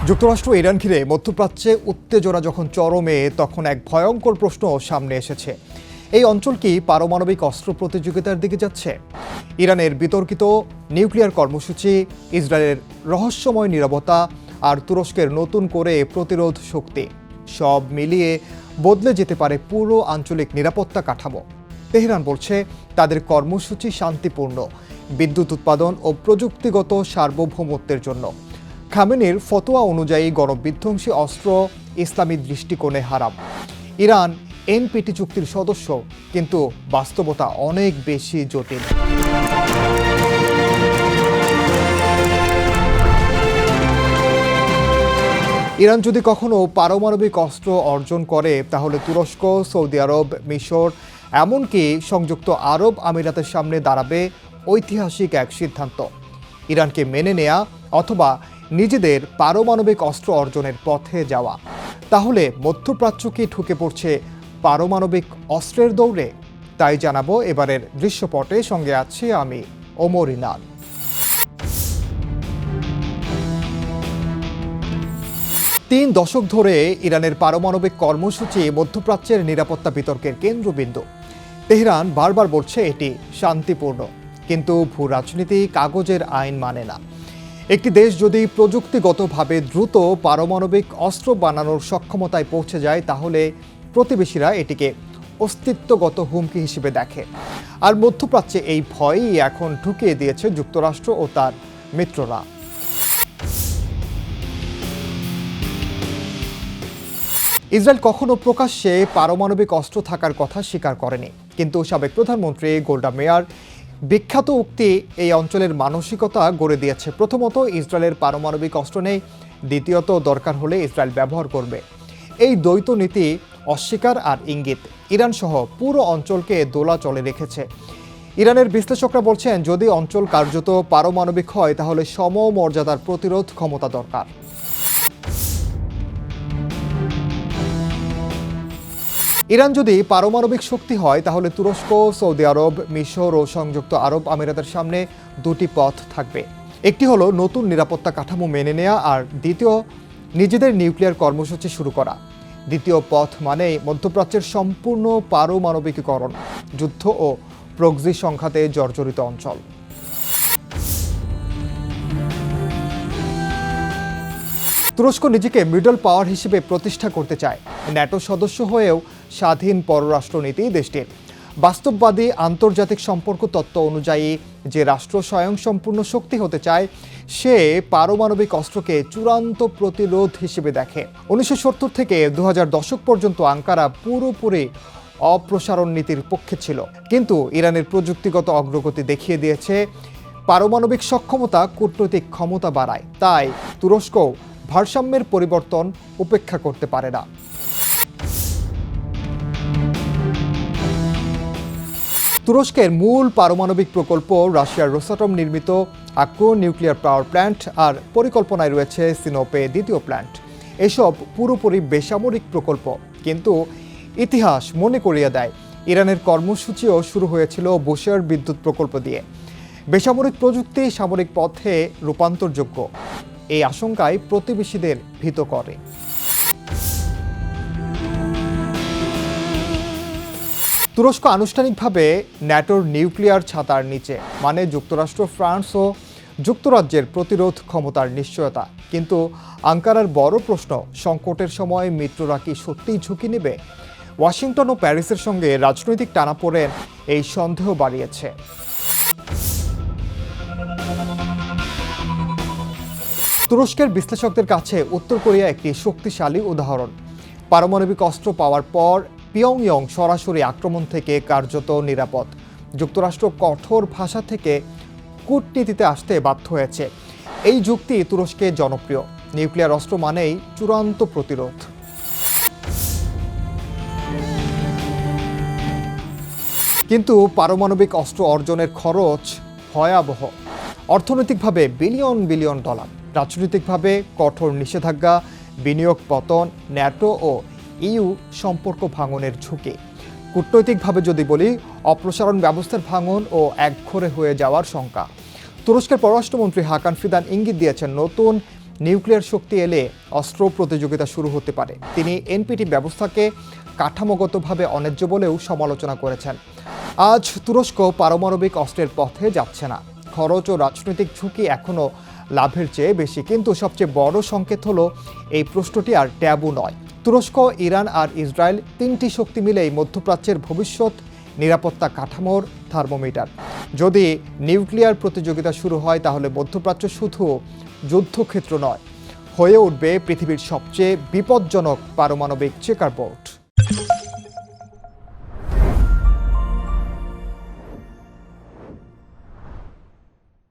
যুক্তরাষ্ট্র ইরান ঘিরে মধ্যপ্রাচ্যে উত্তেজনা যখন চরমে, তখন এক ভয়ঙ্কর প্রশ্ন সামনে এসেছে। এই অঞ্চল কি পারমাণবিক অস্ত্র প্রতিযোগিতার দিকে যাচ্ছে? ইরানের বিতর্কিত নিউক্লিয়ার কর্মসূচি, ইসরায়েলের রহস্যময় নীরবতা আর তুরস্কের নতুন করে প্রতিরোধ শক্তি, সব মিলিয়ে বদলে যেতে পারে পুরো আঞ্চলিক নিরাপত্তা কাঠামো। তেহরান বলছে তাদের কর্মসূচি শান্তিপূর্ণ, বিদ্যুৎ উৎপাদন ও প্রযুক্তিগত সার্বভৌমত্বের জন্য। খামেনির ফতোয়া অনুযায়ী গণবিধ্বংসী অস্ত্র ইসলামী দৃষ্টিকোণে হারাম। ইরান এনপিটি চুক্তির সদস্য, কিন্তু বাস্তবতা অনেক বেশি জটিল। ইরান যদি কখনো পারমাণবিক অস্ত্র অর্জন করে, তাহলে তুরস্ক, সৌদি আরব, মিশর, এমনকি সংযুক্ত আরব আমিরাতের সামনে দাঁড়াবে ঐতিহাসিক এক সিদ্ধান্ত: ইরানকে মেনে নেয়া অথবা নিজেদের পারমাণবিক অস্ত্র অর্জনের পথে যাওয়া। তাহলে মধ্যপ্রাচ্য কি ঢুকে পড়ছে পারমাণবিক অস্ত্রের দৌড়ে? তাই জানাবো এবারের দৃশ্যপটে। সঙ্গে আছি আমি, ওমর ইনাল। 3 দশক ধরে ইরানের পারমাণবিক কর্মসূচি মধ্যপ্রাচ্যের নিরাপত্তা বিতর্কের কেন্দ্রবিন্দু। তেহরান বারবার বলছে এটি শান্তিপূর্ণ, কিন্তু ভূ রাজনীতি কাগজের আইন মানে না। একটি দেশ যদি প্রযুক্তিগতভাবে দ্রুত পারমাণবিক অস্ত্র বানানোর সক্ষমতায় পৌঁছে যায়, তাহলে প্রতিবেশীরা এটিকে অস্তিত্বগত হুমকি হিসেবে দেখে। আর মধ্যপ্রাচ্যে এই ভয়ই এখন ঢুকিয়ে দিয়েছে যুক্তরাষ্ট্র ও তার মিত্ররা। ইসরায়েল কখনো প্রকাশ্যে পারমাণবিক অস্ত্র থাকার কথা স্বীকার করেনি, কিন্তু সাবেক প্রধানমন্ত্রী গোল্ডা মেয়ার বিখ্যাত উক্তি এই অঞ্চলের মানসিকতা গড়ে দিয়েছে। প্রথমত, ইসরায়েলের পারমাণবিক অস্ত্র নেই, দ্বিতীয়ত, দরকার হলে ইসরায়েল ব্যবহার করবে। এই দ্বৈত নীতি অস্বীকার আর ইঙ্গিত ইরান সহ পুরো অঞ্চলকে দোলাচলে রেখেছে। ইরানের বিশ্লেষকরা বলছেন, যদি অঞ্চল কার্যত পারমাণবিক হয়, তাহলে সমমর্যাদার প্রতিরোধ ক্ষমতা দরকার। ইরান যদি পারমাণবিক শক্তি হয়, তাহলে তুরস্ক, সৌদি আরব, মিশর ও সংযুক্ত আরব আমিরাতের সামনে দুটি পথ থাকবে। একটি হলো নতুন নিরাপত্তা কাঠামো মেনে নেওয়া, আর দ্বিতীয় নিজেদের নিউক্লিয়ার কর্মসূচি শুরু করা। দ্বিতীয় পথ মানে মধ্যপ্রাচ্যের সম্পূর্ণ পারমাণবিকীকরণ, যুদ্ধ ও প্রক্সি সংঘাতে জর্জরিত অঞ্চল। তুরস্ক নিজেকে মিডল পাওয়ার হিসেবে প্রতিষ্ঠা করতে চায়। ন্যাটো সদস্য হয়েও স্বাধীন পররাষ্ট্রনীতি দেশটির। বাস্তববাদী আন্তর্জাতিক সম্পর্ক তত্ত্ব অনুযায়ী, যে রাষ্ট্র স্বয়ংসম্পূর্ণ শক্তি হতে চায়, সে পারমাণবিক অস্ত্রকে চূড়ান্ত প্রতিরোধ হিসেবে দেখে। 1970 থেকে 2000 দশক পর্যন্ত আঙ্কারা পুরোপুরি অপ্রসারণ নীতির পক্ষে ছিল, কিন্তু ইরানের প্রযুক্তিগত অগ্রগতি দেখিয়ে দিয়েছে পারমাণবিক সক্ষমতা কূটনৈতিক ক্ষমতা বাড়ায়। তাই তুরস্ক ভারসাম্যের পরিবর্তন উপেক্ষা করতে পারে না। তুরস্কের মূল পারমাণবিক প্রকল্প রাশিয়ার রোসাটম নির্মিত আক্কো নিউক্লিয়ার পাওয়ার প্ল্যান্ট, আর পরিকল্পনায় রয়েছে সিনোপে দ্বিতীয় প্ল্যান্ট। এসব পুরোপুরি বেসামরিক প্রকল্প, কিন্তু ইতিহাস মনে করিয়ে দেয় ইরানের কর্মসূচিও শুরু হয়েছিল বুশেহর বিদ্যুৎ প্রকল্প দিয়ে। বেসামরিক প্রযুক্তি সামরিক পথে রূপান্তরযোগ্য, এই আশঙ্কায় প্রতিবেশীদের ভীত করে। তুরস্ক আনুষ্ঠানিকভাবে ন্যাটোর নিউক্লিয়ার ছাতার নিচে, মানে যুক্তরাষ্ট্র, ফ্রান্স ও যুক্তরাজ্যের প্রতিরোধ ক্ষমতার নিশ্চয়তা। কিন্তু আঙ্কারার বড় প্রশ্ন, সংকটের সময় মিত্ররা কি সত্যিই ঝুঁকি নেবে? ওয়াশিংটন ও প্যারিসের সঙ্গে রাজনৈতিক টানাপোড়েন এই সন্দেহ বাড়িয়েছে। তুরস্কের বিশ্লেষকদের কাছে উত্তর কোরিয়া একটি শক্তিশালী উদাহরণ। পারমাণবিক অস্ত্র পাওয়ার পর পিয়ংইয়ং সরাসরি আক্রমণ থেকে কার্যত নিরাপদ। যুক্তরাষ্ট্র কঠোর ভাষা থেকে কূটনীতিতে আসতে বাধ্য হয়েছে। এই যুক্তি তুরস্কে জনপ্রিয়। নিউক্লিয়ার অস্ত্র মানেই চূড়ান্ত প্রতিরোধ। কিন্তু পারমাণবিক অস্ত্র অর্জনের খরচ ভয়াবহ। অর্থনৈতিকভাবে বিলিয়ন বিলিয়ন ডলার, রাজনৈতিকভাবে কঠোর নিষেধাজ্ঞা, বিনিয়োগ পতন, ন্যাটো ও ইইউ সম্পর্ক ভাঙনের ঝুঁকি। কূটনৈতিকভাবে যদি বলি, অপ্রসারণ ব্যবস্থার ভাঙন ও একঘরে হয়ে যাওয়ার শঙ্কা। তুরস্কের পররাষ্ট্রমন্ত্রী হাকান ফিদান ইঙ্গিত দিয়েছেন, নতুন নিউক্লিয়ার শক্তি এলে অস্ত্র প্রতিযোগিতা শুরু হতে পারে। তিনি এনপিটি ব্যবস্থাকে কাঠামোগতভাবে অন্যায্য বলেও সমালোচনা করেছেন। আজ তুরস্ক পারমাণবিক অস্ত্রের পথে যাচ্ছে না। খরচ ও রাজনৈতিক ঝুঁকি এখনও লাভের চেয়ে বেশি। কিন্তু সবচেয়ে বড় সংকেত হলো এই প্রশ্নটি আর ট্যাবু নয়। তুরস্ক, ইরান আর ইসরায়েল তিনটি শক্তি মিলেই মধ্যপ্রাচ্যের ভবিষ্যৎ নিরাপত্তা কাঠামোর থার্মোমিটার। যদি নিউক্লিয়ার প্রতিযোগিতা শুরু হয় তাহলে মধ্যপ্রাচ্য শুধু যুদ্ধক্ষেত্র নয়, হয়ে উঠবে পৃথিবীর সবচেয়ে বিপজ্জনক পারমাণবিক চেকার বোর্ড।